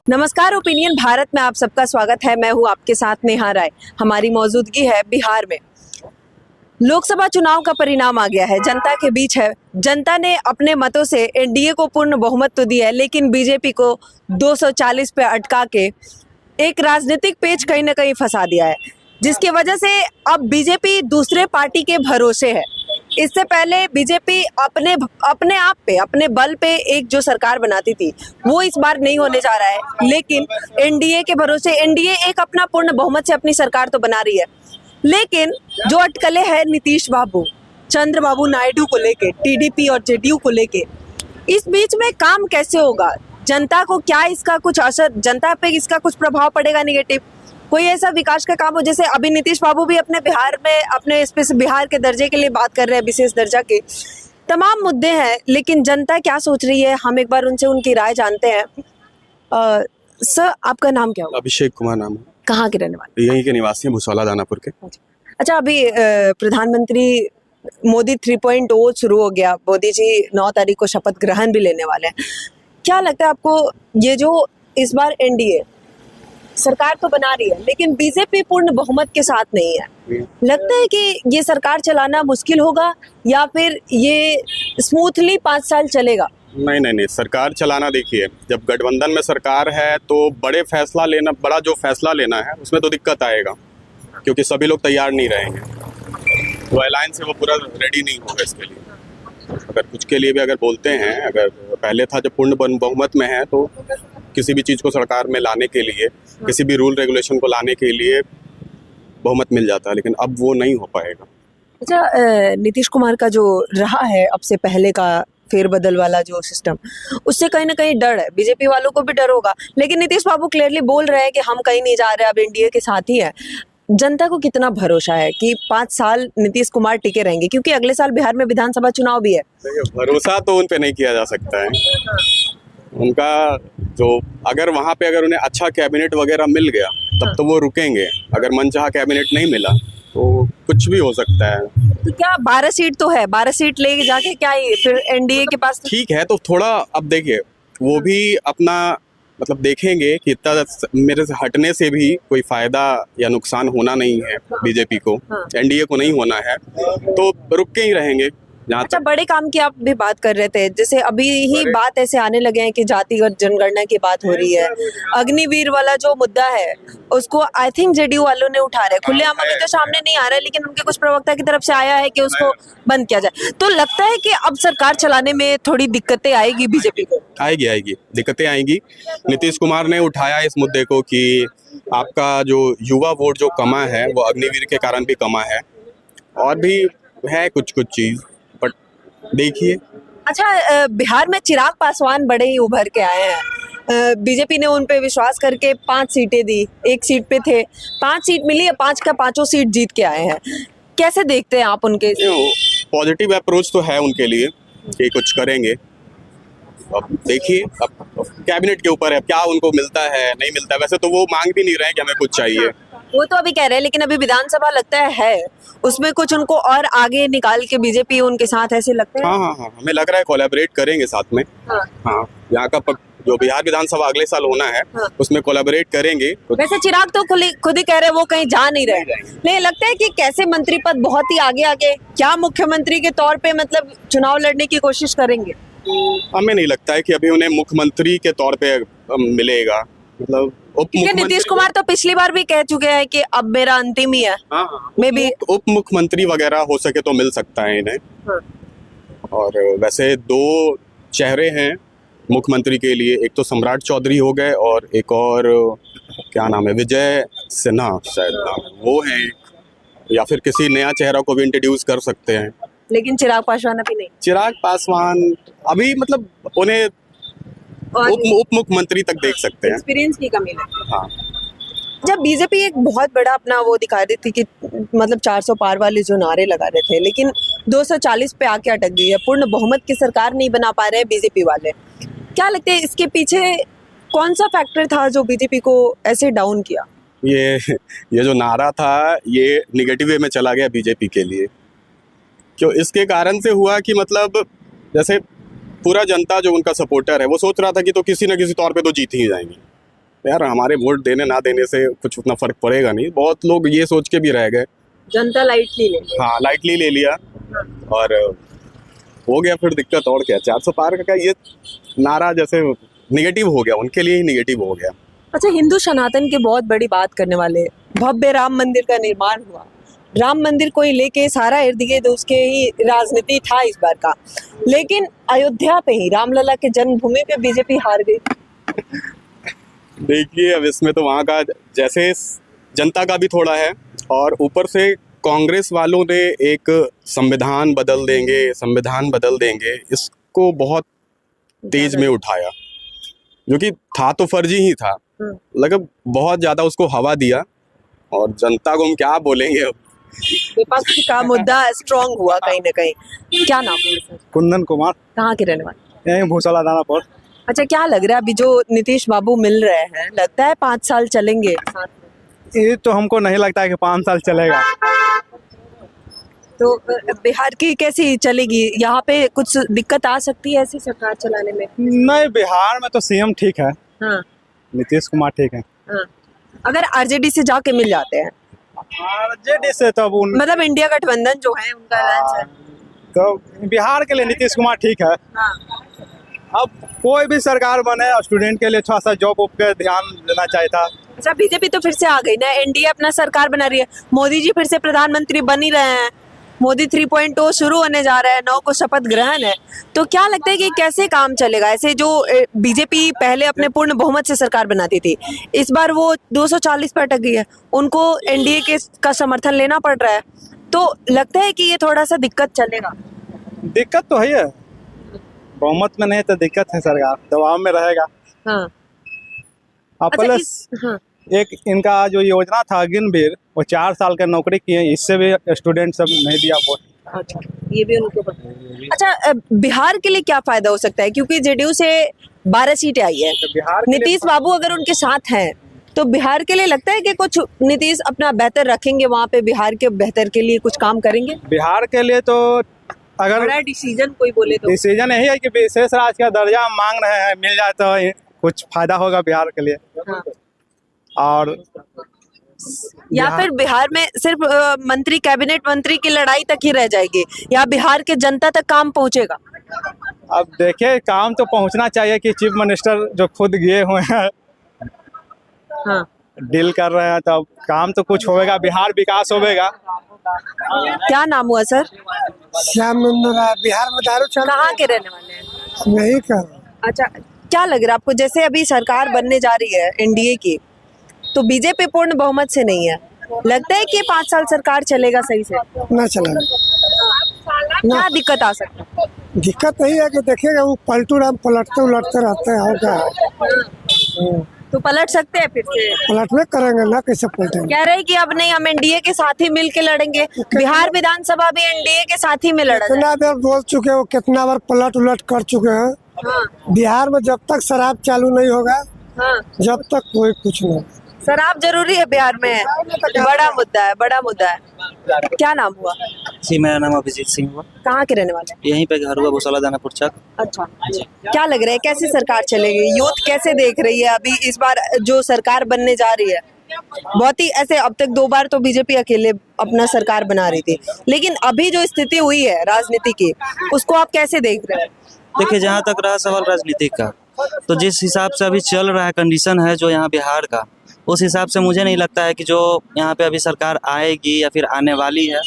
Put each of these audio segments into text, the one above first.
नमस्कार, ओपिनियन भारत में आप सबका स्वागत है। मैं हूं आपके साथ नेहा राय। हमारी मौजूदगी है बिहार में। लोकसभा चुनाव का परिणाम आ गया है, जनता के बीच है। जनता ने अपने मतों से एनडीए को पूर्ण बहुमत तो दिया है, लेकिन बीजेपी को 240 पे अटका के एक राजनीतिक पेच कहीं ना कहीं फंसा दिया है, जिसकी वजह से अब बीजेपी दूसरे पार्टी के भरोसे है। इससे पहले बीजेपी अपने आप पे, अपने बल पे एक जो सरकार बनाती थी, वो इस बार नहीं होने जा रहा है। लेकिन एनडीए के भरोसे, एनडीए एक अपना पूर्ण बहुमत से अपनी सरकार तो बना रही है, लेकिन जो अटकलें हैं नीतीश बाबू, चंद्रबाबू नायडू को लेके, टीडीपी और जेडीयू को लेके, इस बीच में काम कैसे होगा? जनता को क्या इसका कुछ असर, जनता पे इसका कुछ प्रभाव पड़ेगा नेगेटिव? कोई ऐसा विकास का काम हो, जैसे अभी नीतीश बाबू भी अपने बिहार में अपने बिहार के दर्जे के लिए बात कर रहे हैं, विशेष दर्जा के तमाम मुद्दे हैं, लेकिन जनता क्या सोच रही है, हम एक बार उनसे उनकी राय जानते हैं। सर, आपका नाम क्या होगा? अभिषेक कुमार नाम है। कहाँ के रहने वाले? यहीं के निवासी हैं, भुसावल दानापुर के। अच्छा, अभी प्रधानमंत्री मोदी 3.0 शुरू हो गया। मोदी जी 9 तारीख को शपथ ग्रहण भी लेने वाले हैं। क्या लगता है आपको, ये जो इस बार एनडीए सरकार तो बना रही है, लेकिन बीजेपी पूर्ण बहुमत के साथ नहीं है, लगता है कि ये सरकार चलाना मुश्किल होगा या फिर ये स्मूथली 5 साल चलेगा? नहीं, सरकार चलाना, देखिए, जब गठबंधन में सरकार है तो बड़ा जो फैसला लेना है उसमें तो दिक्कत आएगा, क्योंकि सभी लोग तैयार नहीं रहेंगे। तो अलायंस से वो पूरा रेडी नहीं होगा इसके लिए। अगर कुछ के लिए भी अगर बोलते हैं, अगर पहले था जब पूर्ण बहुमत में है तो किसी भी चीज़ को सरकार में लाने के लिए, किसी भी रूल रेगुलेशन को लाने के लिए बहुमत मिल जाता है, लेकिन अब वो नहीं हो पाएगा। अच्छा, नीतीश कुमार का जो रहा है अब से पहले का फेरबदल वाला जो सिस्टम, उससे कहीं ना कहीं डर है, बीजेपी वालों को भी डर होगा, लेकिन नीतीश बाबू क्लियरली बोल रहे हैं कि हम कहीं नहीं जा रहे, अब एनडीए के साथ ही है। जनता को कितना भरोसा है कि 5 साल नीतीश कुमार टिके रहेंगे, क्योंकि अगले साल बिहार में विधानसभा चुनाव भी है? भरोसा तो उन पे नहीं किया जा सकता है। उनका जो, अगर वहाँ पे अगर उन्हें अच्छा कैबिनेट वगैरह मिल गया तब तो वो रुकेंगे। अगर मनचाहा कैबिनेट नहीं मिला तो कुछ भी हो सकता है। तो क्या 12 सीट तो है, 12 सीट ले जाके क्या ही फिर एनडीए के पास? ठीक है, तो थोड़ा अब देखिए, वो भी अपना मतलब देखेंगे कि इतना मेरे से हटने से भी कोई फायदा या नुकसान होना नहीं है बीजेपी को, एनडीए को नहीं होना है, तो रुक के ही रहेंगे। अच्छा, बड़े काम की आप भी बात कर रहे थे, जैसे अभी ही बात ऐसे आने लगे हैं कि जातिगत जनगणना की बात हो रही है, अग्निवीर वाला जो मुद्दा है उसको आई थिंक जेडीयू वालों ने उठा रहे, खुलेआम अभी तो सामने नहीं आ रहा है, लेकिन उनके कुछ प्रवक्ता की तरफ से आया है कि उसको बंद किया जाए। तो लगता है कि अब सरकार चलाने में थोड़ी दिक्कतें आएगी बीजेपी को? आएगी, दिक्कतें आएगी। नीतीश कुमार ने उठाया इस मुद्दे को कि आपका जो युवा वोट जो कमा है वो अग्निवीर के कारण भी कमा है, और भी है कुछ चीज, बट देखिए। अच्छा, बिहार में चिराग पासवान बड़े ही उभर के आए हैं। बीजेपी ने उन पे विश्वास करके 5 सीटें दी, 1 सीट पे थे, 5 सीट मिली है, 5 का 5 सीट जीत के आए हैं। कैसे देखते हैं आप उनके? पॉजिटिव अप्रोच तो है उनके लिए कि कुछ करेंगे। अब देखिए, अब कैबिनेट के ऊपर है, क्या उनको मिलता है नहीं मिलता है। वैसे तो वो मांग भी नहीं रहे कि हमें कुछ चाहिए, वो तो अभी कह रहे हैं, लेकिन अभी विधानसभा लगता है उसमें कुछ उनको और आगे निकाल के बीजेपी उनके साथ ऐसे लगता है। हाँ, हमें लग रहा है कोलैबोरेट करेंगे साथ में। हाँ, यहाँ का जो बिहार विधानसभा अगले साल होना है, उसमें कोलैबोरेट करेंगे। वैसे चिराग तो खुद ही कह रहे हैं वो कहीं जा नहीं रहे, नहीं लगता है कि कैसे मंत्री पद बहुत ही आगे, क्या मुख्यमंत्री के तौर पे मतलब चुनाव लड़ने की कोशिश करेंगे? हमें नहीं लगता है कि अभी उन्हें मुख्यमंत्री के तौर पे मिलेगा, मतलब नीतीश कुमार तो पिछली बार भी कह चुके हैं कि अब मेरा अंतिम ही है। मे भी उप मुख्यमंत्री वगैरह हो सके तो मिल सकता है इन्हें। और वैसे 2 चेहरे हैं मुख्यमंत्री के लिए, एक तो सम्राट चौधरी हो गए और एक और क्या नाम है, विजय सिन्हा शायद नाम, वो हैं, या फिर किसी नया चेहरा को भी इंट्रोड्यूस कर सकते हैं। लेकिन चिराग पासवान अभी नहीं? चिराग पासवान अभी मतलब उन्हें उप मुख्यमंत्री तक देख सकते हैं, एक्सपीरियंस की कमी है। हाँ। जब बीजेपी एक बहुत बड़ा अपना वो दिखा रही थी कि मतलब 400 पार वाले जो नारे लगा रहे थे, लेकिन 240 पे आके अटक गई है, पूर्ण बहुमत की सरकार नहीं बना पा रहे हैं बीजेपी वाले। क्या लगता है इसके पीछे कौन सा फैक्टर था जो बीजेपी को ऐसे डाउन किया? ये जो नारा था ये निगेटिव वे में चला गया बीजेपी के लिए, क्यों? इसके कारण से हुआ कि मतलब जैसे पूरा जनता जो उनका सपोर्टर है वो सोच रहा था कि तो किसी न किसी तौर पे तो जीत ही जाएंगे, यार हमारे वोट देने ना देने से कुछ उतना फर्क पड़ेगा नहीं, बहुत लोग ये सोच के भी रह गए। जनता लाइटली ले ली। हाँ, लाइटली ले लिया और हो गया फिर दिक्कत। और क्या, 400 पार का क्या, ये नारा जैसे निगेटिव हो गया, उनके लिए ही निगेटिव हो गया। अच्छा, हिंदू सनातन की बहुत बड़ी बात करने वाले, भव्य राम मंदिर का निर्माण हुआ, राम मंदिर को ही लेके सारा इर्द गिर्द उसके ही राजनीति था इस बार का, लेकिन अयोध्या पे ही रामलला के जन्मभूमि पे बीजेपी हार गई। देखिए अब इसमें तो वहाँ का जैसे जनता का भी थोड़ा है, और ऊपर से कांग्रेस वालों ने एक संविधान बदल देंगे इसको बहुत तेज में उठाया, जो कि था तो फर्जी ही था, मतलब बहुत ज्यादा उसको हवा दिया। और जनता को हम क्या बोलेंगे अब। विपक्ष का मुद्दा स्ट्रांग हुआ कहीं ना कहीं। क्या नाम है सर? कुंदन कुमार, कहाँ के रहने वाले? यहीं भूसाला दानापुर। अच्छा, क्या लग रहा है अभी जो नीतीश बाबू मिल रहे हैं, लगता है 5 साल चलेंगे साथ में? ये तो हमको नहीं लगता है कि 5 साल चलेगा। तो बिहार की कैसी चलेगी? यहाँ पे कुछ दिक्कत आ सकती है ऐसी सरकार चलाने में? नहीं, बिहार में तो सीएम ठीक है, हाँ नीतीश कुमार ठीक है। हाँ। अगर आरजेडी से जाके मिल जाते हैं, आरजेडी से तब मतलब इंडिया गठबंधन जो है उनका अलायंस है, तो बिहार के लिए नीतीश कुमार ठीक है। हाँ। अब कोई भी सरकार बने, स्टूडेंट के लिए थोड़ा सा जॉब पे ध्यान देना चाहिए था। अच्छा, बीजेपी तो फिर से आ गई ना, एनडीए अपना सरकार बना रही है, मोदी जी फिर से प्रधानमंत्री बन ही रहे हैं, मोदी 3.0 शुरू होने जा रहा है, 9 को शपथ ग्रहण है, तो क्या लगता है कि कैसे काम चलेगा? ऐसे जो बीजेपी पहले अपने पूर्ण बहुमत से सरकार बनाती थी, इस बार वो 240 पर अटक गई है, उनको एनडीए के का समर्थन लेना पड़ रहा है, तो लगता है कि ये थोड़ा सा दिक्कत चलेगा? दिक्कत तो है, बहुमत में नहीं तो दिक्कत है, सरकार दबाव में रहेगा। हाँ। अब अच्छा, प्लस हाँ। एक इनका जो योजना था अग्निवीर, वो 4 साल का नौकरी किए, इससे भी स्टूडेंट सब नहीं दिया वोट। अच्छा, ये भी उनको पता। अच्छा, बिहार के लिए क्या फायदा हो सकता है, क्योंकि जेडीयू से 12 सीटें आई है, तो बिहार के लिए नीतीश बाबू अगर उनके साथ हैं तो बिहार के लिए लगता है कि कुछ नीतीश अपना बेहतर रखेंगे वहाँ पे, बिहार के बेहतर के लिए कुछ काम करेंगे? बिहार के लिए तो अगर बड़ा डिसीजन कोई बोले तो डिसीजन यही है कि विशेष राज्य का दर्जा हम मांग रहे हैं, मिल जाए तो कुछ फायदा होगा बिहार के लिए। हाँ। और या फिर बिहार में सिर्फ मंत्री, कैबिनेट मंत्री की लड़ाई तक ही रह जाएगी, या बिहार के जनता तक काम पहुंचेगा? अब देखिए, काम तो पहुंचना चाहिए कि चीफ मिनिस्टर जो खुद गए हुए हैं, हाँ। डील कर रहे हैं, तो काम तो कुछ होगा, बिहार विकास होगा। क्या नाम हुआ सर? श्याम बिहार में दारू चल कहाँ के रहने वाले हैं? नहीं कर। अच्छा, क्या लग रहा है आपको, जैसे अभी सरकार बनने जा रही है एनडीए की, तो बीजेपी पूर्ण बहुमत से नहीं है, लगता है कि 5 साल सरकार चलेगा सही से? ना चला। क्या दिक्कत आ सकता है? दिक्कत यही है कि देखिएगा वो पलटू राम पलटते उलटते रहते हैं, और क्या है? तो पलट सकते हैं फिर से? पलटवे करेंगे ना, कैसे पलटेंगे? कह रहे हैं कि अब नहीं, हम एनडीए के साथ ही मिल के लड़ेंगे, बिहार विधानसभा भी एनडीए के साथ ही में लड़ा जाए। कितना देर बोल चुके हो, कितना बार पलट उलट कर चुके हैं। हाँ। बिहार में जब तक शराब चालू नहीं होगा, हाँ। जब तक कोई कुछ नहीं। शराब जरूरी है बिहार में, बड़ा मुद्दा है, बड़ा मुद्दा है। क्या नाम हुआ? जी, मेरा नाम अभिजीत सिंह हुआ। कहाँ के रहने वाले हैं? यहीं पे घर हुआ, भूसाला दानापुर चक। अच्छा, क्या लग रहा है कैसी सरकार चलेगी? यूथ कैसे देख रही है अभी इस बार जो सरकार बनने जा रही है? बहुत ही ऐसे, अब तक 2 बार तो बीजेपी अकेले अपना सरकार बना रही थी, लेकिन अभी जो स्थिति हुई है राजनीति की, उसको आप कैसे देख रहे हैं? देखिए, जहाँ तक रहा सवाल राजनीति का, तो जिस हिसाब से अभी चल रहा है, कंडीशन है जो यहाँ बिहार का, उस हिसाब से मुझे नहीं लगता है कि जो यहाँ पे अभी सरकार आएगी या फिर आने वाली है,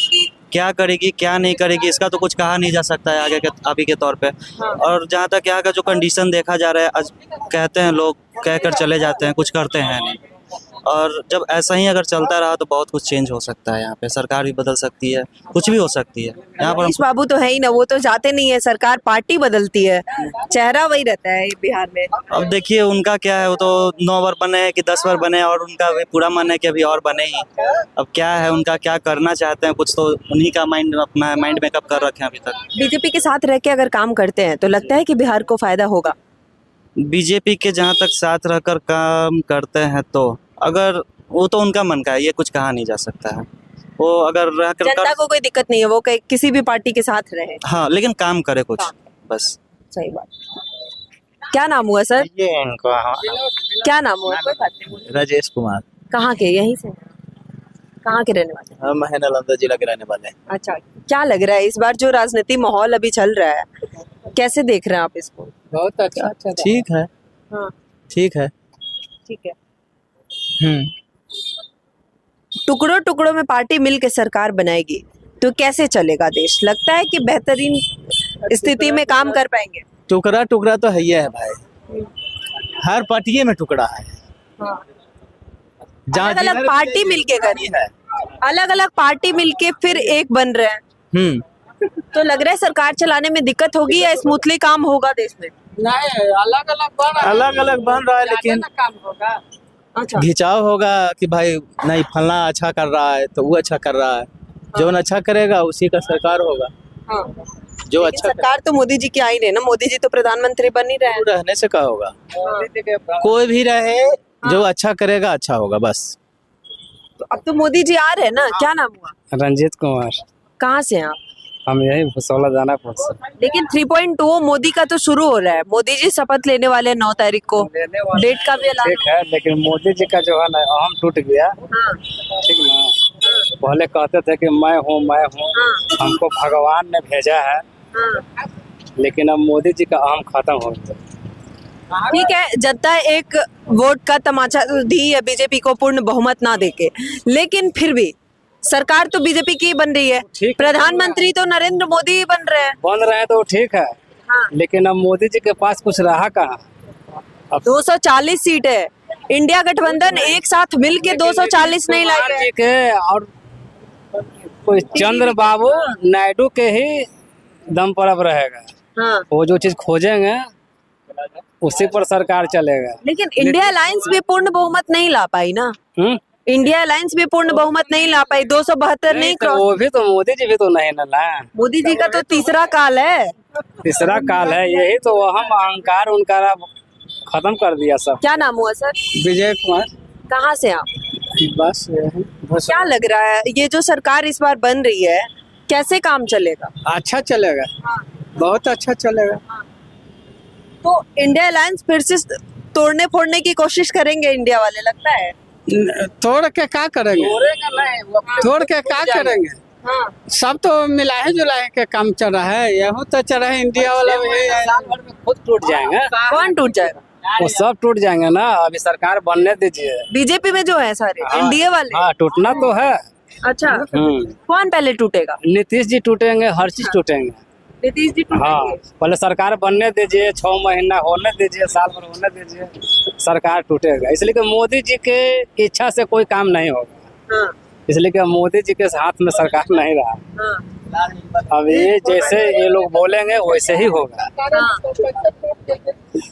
क्या करेगी क्या नहीं करेगी, इसका तो कुछ कहा नहीं जा सकता है आगे के अभी के तौर पे। और जहाँ तक यहाँ का जो कंडीशन देखा जा रहा है, आज कहते हैं लोग, कहकर चले जाते हैं, कुछ करते हैं नहीं। और जब ऐसा ही अगर चलता रहा तो बहुत कुछ चेंज हो सकता है, यहाँ पे सरकार भी बदल सकती है, कुछ भी हो सकती है यहाँ पर। रमेश बाबू तो है ही ना, वो तो जाते नहीं है, सरकार पार्टी बदलती है, चेहरा वही रहता है बिहार में। अब देखिए उनका क्या है, वो तो 9 बार बने कि 10 बार बने, और उनका भी पूरा मन है कि अभी और बने ही। अब क्या है उनका, क्या करना चाहते हैं, कुछ तो उन्हीं का माइंड, अपना माइंड मेकअप कर रखे हैं अभी तक। बीजेपी के साथ रह के अगर काम करते हैं तो लगता है कि बिहार को फायदा होगा? बीजेपी के जहाँ तक साथ रहकर काम करते हैं तो, अगर वो तो उनका मन का है, ये कुछ कहा नहीं जा सकता है। वो अगर रहकर जनता को कोई दिक्कत नहीं है, वो किसी भी पार्टी के साथ रहे। हाँ, लेकिन काम करे कुछ, बस। सही बात। क्या नाम हुआ सर? ये इनका क्या नाम हुआ? कोई बात नहीं, बोलिए। राजेश कुमार, कहाँ के? यहीं से? कहाँ के रहने वाले? हम है नालंदा जिला के रहने वाले हैं। अच्छा, क्या लग रहा है इस बार जो राजनीति माहौल अभी चल रहा है, कैसे देख रहे हैं आप इसको? बहुत अच्छा, ठीक है, हाँ, ठीक है। ठीक है। टुकड़ों टुकड़ों में पार्टी मिल के सरकार बनाएगी तो कैसे चलेगा देश? लगता है कि बेहतरीन स्थिति में काम कर पाएंगे? टुकड़ा टुकड़ा तो है ही है भाई, हर पार्टी में टुकड़ा है। जहाँ अलग अलग जिधर पार्टी मिलके कर है। अलग अलग पार्टी मिलके फिर एक बन रहे हैं, तो लग रहा है सरकार चलाने में दिक्कत होगी या स्मूथली काम होगा देश में? नहीं, अलग अलग बन रहा है, लेकिन अच्छा, खिंचाव होगा कि भाई नहीं फलना अच्छा कर रहा है तो वो अच्छा कर रहा है, जो अच्छा करेगा उसी का सरकार होगा। हाँ। जो लेकिन अच्छा सरकार तो मोदी जी की आई नहीं ना, मोदी जी तो प्रधानमंत्री बन ही रहे हैं। रहने से क्या होगा, कोई भी रहे जो अच्छा करेगा अच्छा होगा बस। तो अब तो मोदी जी आ रहे हैं ना, क्या नाम हुआ? रंजीत कुमार, कहाँ से हैं आप? हम यही भुसौला दानापुर से। लेकिन 3.2 मोदी का तो शुरू हो रहा है, मोदी जी शपथ लेने वाले हैं 9 तारीख को, डेट का भी ऐलान ठीक है, लेकिन मोदी जी का जो है ना अहम टूट गया। हाँ, ठीक ना, पहले कहते थे कि मैं हूँ, हमको भगवान ने भेजा है, हाँ। लेकिन अब मोदी जी का अहम खत्म हो गया। ठीक है, जनता एक वोट का तमाचा दी है बीजेपी को पूर्ण बहुमत ना देके, लेकिन फिर भी सरकार तो बीजेपी की बन रही है, ठीक है। प्रधानमंत्री तो नरेंद्र मोदी ही बन रहे हैं। बन रहे हैं तो ठीक है, हाँ। लेकिन अब मोदी जी के पास कुछ रहा कहाँ? 240 सीट है, इंडिया गठबंधन एक साथ मिल के 240 नहीं कुमार लाए जी के और कोई चंद्रबाबू नायडू के ही दम पर अब रहेगा। हाँ। वो जो चीज खोजेंगे उसी पर सरकार चलेगा। लेकिन इंडिया अलायंस भी पूर्ण बहुमत नहीं ला पाई ना, इंडिया अलायंस भी पूर्ण बहुमत नहीं ला पाई, 272 नहीं तो क्रॉस। वो भी तो मोदी जी भी तो नहीं ना लाए। मोदी जी का तो तीसरा काल है। तीसरा काल है, यही तो अहम अहंकार उनका खत्म कर दिया सब। क्या नाम हुआ सर? विजय कुमार, कहाँ से आप? बस क्या लग रहा है ये जो सरकार इस बार बन रही है, कैसे काम चलेगा? अच्छा चलेगा, बहुत अच्छा चलेगा। तो इंडिया अलायंस फिर से तोड़ने फोड़ने की कोशिश करेंगे इंडिया वाले, लगता है? तोड़ के क्या करेंगे, तोड़ के क्या करेंगे? हाँ। सब तो मिलाए जुलाए के काम चल रहा है, यहूँ तो चल रहा है इंडिया वाला भी खुद टूट जाएंगे। कौन टूट जाएगा? वो सब टूट जाएंगे ना, अभी सरकार बनने दीजिए। बीजेपी में जो है सारे एनडीए वाले। हाँ, टूटना तो है। अच्छा, कौन पहले टूटेगा? नीतीश जी टूटेंगे, हर चीज टूटेंगे। नीतीश जी हाँ, टूटेंगे। पहले सरकार बनने दीजिए, 6 महीना होने दीजिए, साल भर होने दीजिए, सरकार टूटेगा। इसलिए कि मोदी जी के इच्छा से कोई काम नहीं होगा, हाँ, इसलिए कि मोदी जी के हाथ में सरकार नहीं रहा। हाँ, अब ये जैसे ये लोग बोलेंगे वैसे ही होगा। हाँ।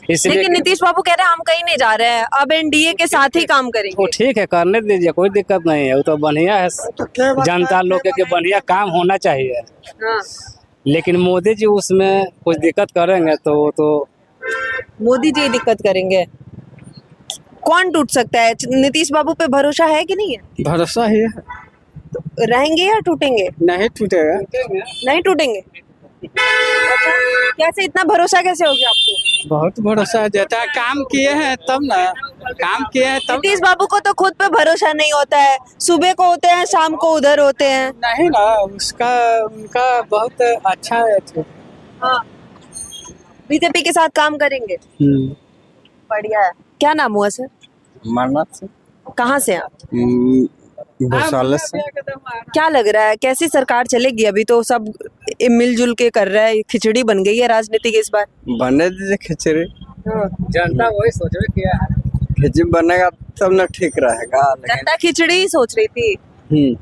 इसलिए लेकिन नीतीश बाबू कह रहे हैं हम कहीं नहीं जा रहे हैं, अब एनडीए के साथ ही काम वो करेंगे। ठीक है, करने दीजिए, कोई दिक्कत नहीं है, वो तो बढ़िया है। जनता लोग के बढ़िया काम होना चाहिए, हाँ। लेकिन मोदी जी उसमें कुछ दिक्कत करेंगे तो वो तो मोदी जी दिक्कत करेंगे। कौन टूट सकता है? नीतीश बाबू पे भरोसा है कि नहीं है? भरोसा ही है, तो रहेंगे या टूटेंगे? नहीं टूटेगा। नहीं टूटेंगे। अच्छा, कैसे इतना भरोसा कैसे हो गया आपको? बहुत भरोसा देता है, काम किए हैं तब ना, काम किए हैं तब। नीतीश बाबू को तो खुद पे भरोसा नहीं होता है, सुबह को होते हैं शाम को उधर होते हैं। नहीं ना, उसका उनका बहुत अच्छा है। हाँ, बीजेपी के साथ काम करेंगे, बढ़िया है। क्या नाम हुआ सर? मन्नत से, कहाँ से आप? भुसौला से। क्या लग रहा है कैसी सरकार चलेगी? अभी तो सब मिलजुल के कर रहा है, खिचड़ी बन गई है राजनीति की इस बार। बनने दीजिए खिचड़ी, जनता वही सोचवे किया है, खिचड़ी बनेगा तब ना ठीक रहेगा। जनता खिचड़ी ही सोच रही थी।